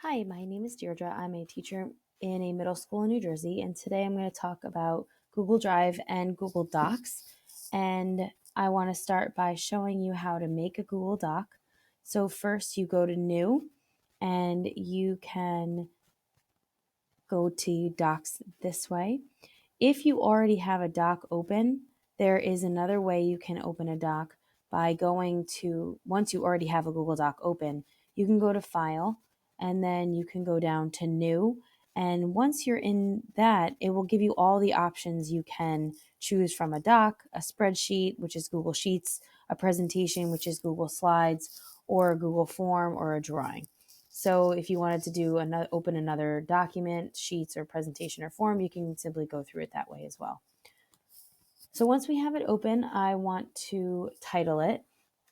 Hi, my name is Deirdre. I'm a teacher in a middle school in New Jersey, and today I'm going to talk about Google Drive and Google Docs. And I want to start by showing you how to make a Google Doc. So, first, you go to New, and you can go to Docs this way. If you already have a doc open, there is another way you can open a doc by going to, once you already have a Google Doc open, you can go to File and then you can go down to New. And once you're in that, it will give you all the options you can choose from a doc, a spreadsheet, which is Google Sheets, a presentation, which is Google Slides, or a Google Form or a drawing. So if you wanted to do open another document, sheets or presentation or form, you can simply go through it that way as well. So once we have it open, I want to title it.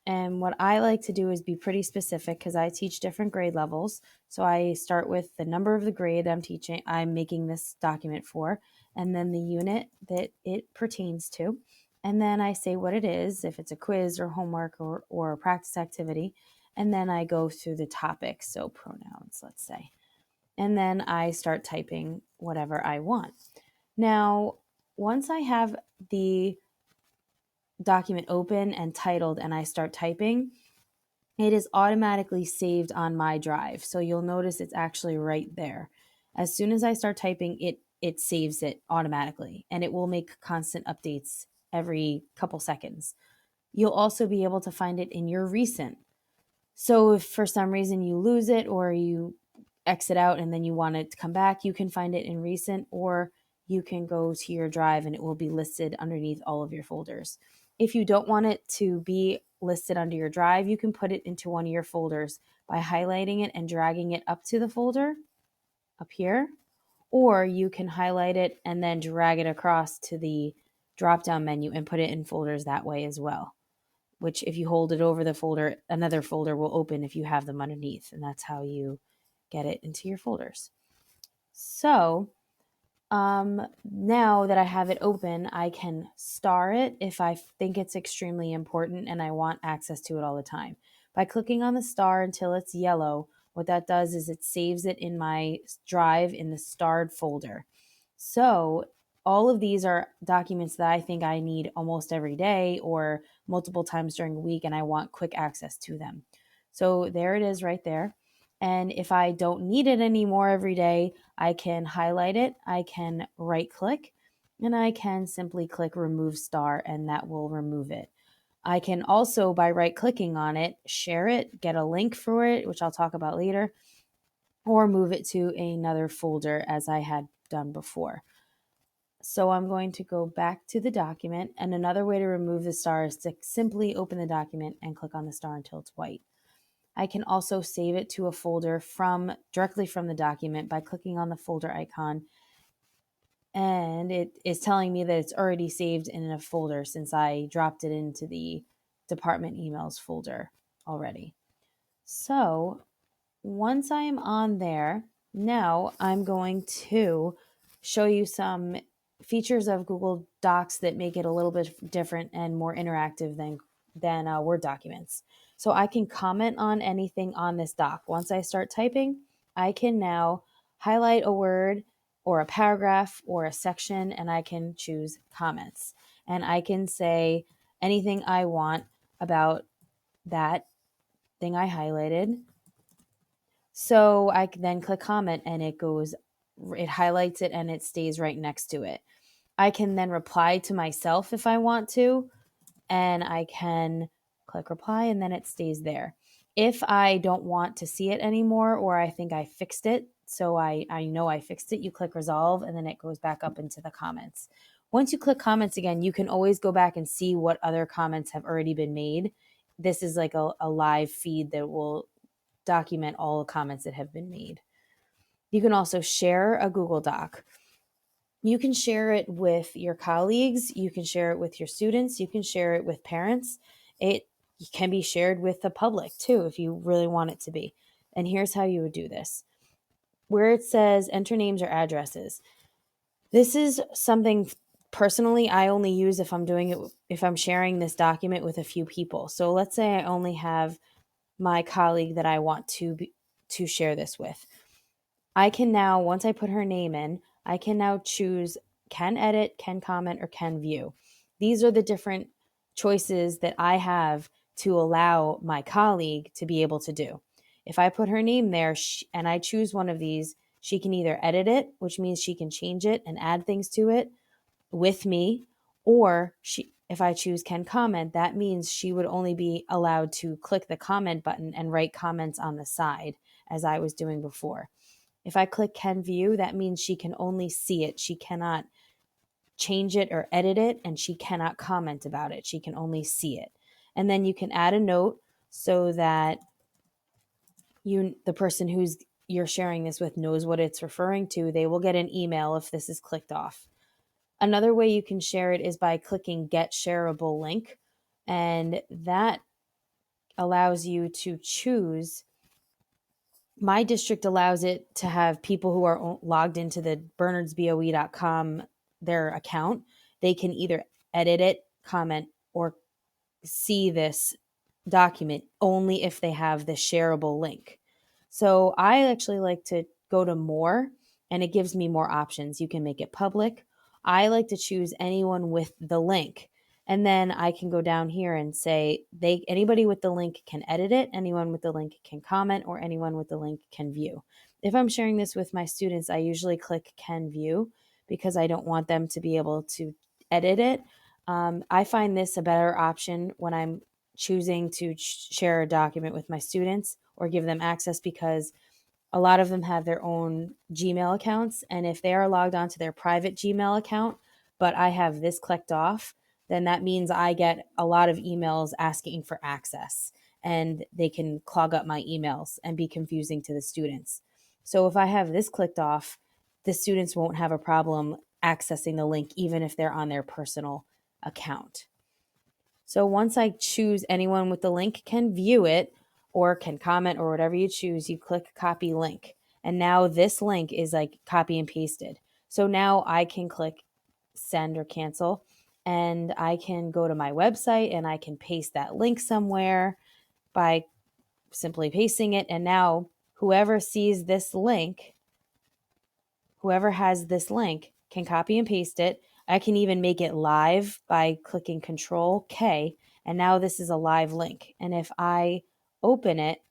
And what I like to do is be pretty specific because I teach different grade levels. So I start with the number of the grade I'm making this document for, and then the unit that it pertains to. And then I say what it is, if it's a quiz or homework or a practice activity. And then I go through the topics, so pronouns, let's say. And then I start typing whatever I want. Now, once I have the document open and titled and I start typing, it is automatically saved on my drive. So you'll notice it's actually right there. As soon as I start typing, it saves it automatically and it will make constant updates every couple seconds. You'll also be able to find it in your recent. So if for some reason you lose it or you exit out and then you want it to come back, you can find it in recent, or you can go to your drive and it will be listed underneath all of your folders. If you don't want it to be listed under your drive, you can put it into one of your folders by highlighting it and dragging it up to the folder up here, or you can highlight it and then drag it across to the drop down menu and put it in folders that way as well, which if you hold it over the folder, another folder will open if you have them underneath, and that's how you get it into your folders. So now that I have it open, I can star it if I think it's extremely important and I want access to it all the time. By clicking on the star until it's yellow, what that does is it saves it in my drive in the starred folder. So all of these are documents that I think I need almost every day or multiple times during a week, and I want quick access to them. So there it is right there. And if I don't need it anymore every day, I can highlight it, I can right click, and I can simply click remove star, and that will remove it. I can also, by right clicking on it, share it, get a link for it, which I'll talk about later, or move it to another folder as I had done before. So I'm going to go back to the document, and another way to remove the star is to simply open the document and click on the star until it's white. I can also save it to a folder directly from the document by clicking on the folder icon, and it is telling me that it's already saved in a folder since I dropped it into the department emails folder already. So once I am on there, now I'm going to show you some features of Google Docs that make it a little bit different and more interactive than Word documents. So I can comment on anything on this doc. Once I start typing, I can now highlight a word or a paragraph or a section, and I can choose comments. And I can say anything I want about that thing I highlighted. So I can then click comment and it highlights it and it stays right next to it. I can then reply to myself if I want to, and I can click reply and then it stays there. If I don't want to see it anymore or I think I fixed it, so I know I fixed it, you click resolve and then it goes back up into the comments. Once you click comments again, you can always go back and see what other comments have already been made. This is like a live feed that will document all the comments that have been made. You can also share a Google Doc. You can share it with your colleagues, you can share it with your students, you can share it with parents. It can be shared with the public too if you really want it to be. And here's how you would do this. Where it says enter names or addresses, this is something personally I only use if I'm sharing this document with a few people. So let's say I only have my colleague that I want to to share this with. I can now, once I put her name in, I can now choose can edit, can comment, or can view. These are the different choices that I have to allow my colleague to be able to do. If I put her name there and I choose one of these, she can either edit it, which means she can change it and add things to it with me, or if I choose can comment, that means she would only be allowed to click the comment button and write comments on the side as I was doing before. If I click can view, that means she can only see it. She cannot change it or edit it, and she cannot comment about it. She can only see it. And then you can add a note so that the person who's you're sharing this with knows what it's referring to. They will get an email if this is clicked off. Another way you can share it is by clicking get shareable link, and that allows you to choose. My district allows it to have people who are logged into the bernardsboe.com, their account. They can either edit it, comment, or see this document only if they have the shareable link. So I actually like to go to more, and it gives me more options. You can make it public. I like to choose anyone with the link. And then I can go down here and say anybody with the link can edit it, anyone with the link can comment, or anyone with the link can view. If I'm sharing this with my students, I usually click can view because I don't want them to be able to edit it. I find this a better option when I'm choosing to share a document with my students or give them access, because a lot of them have their own Gmail accounts. And if they are logged onto their private Gmail account, but I have this clicked off, then that means I get a lot of emails asking for access, and they can clog up my emails and be confusing to the students. So if I have this clicked off, the students won't have a problem accessing the link, even if they're on their personal account. So once I choose anyone with the link can view it or can comment or whatever you choose, you click copy link. And now this link is like copy and pasted. So now I can click send or cancel, and I can go to my website and I can paste that link somewhere by simply pasting it. And now whoever sees this link, whoever has this link can copy and paste it. I can even make it live by clicking Control K, and now this is a live link. And if I open it,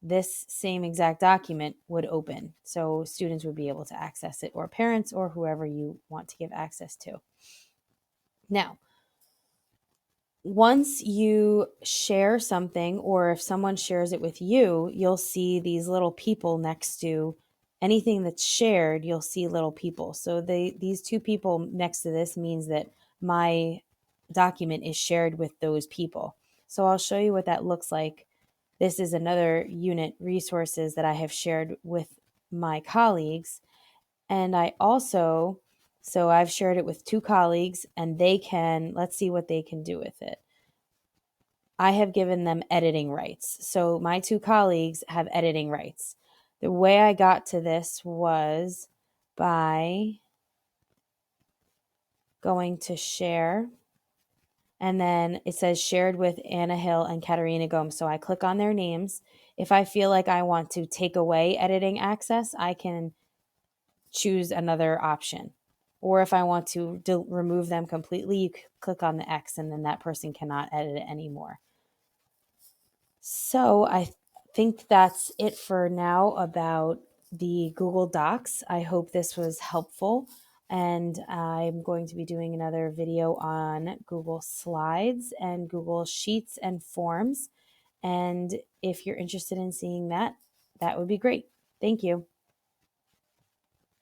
this same exact document would open. So students would be able to access it, or parents, or whoever you want to give access to. Now, once you share something, or if someone shares it with you, you'll see these little people next to anything that's shared. You'll see little people. So these two people next to this means that my document is shared with those people. So I'll show you what that looks like. This is another unit resources that I have shared with my colleagues. And so I've shared it with two colleagues, and let's see what they can do with it. I have given them editing rights. So my two colleagues have editing rights. The way I got to this was by going to share, and then it says shared with Anna Hill and Katerina Gomes. So I click on their names. If I feel like I want to take away editing access, I can choose another option. Or if I want to remove them completely, you click on the X, and then that person cannot edit it anymore. So I think that's it for now about the Google Docs. I hope this was helpful, and I'm going to be doing another video on Google Slides and Google Sheets and Forms. And if you're interested in seeing that, that would be great. Thank you.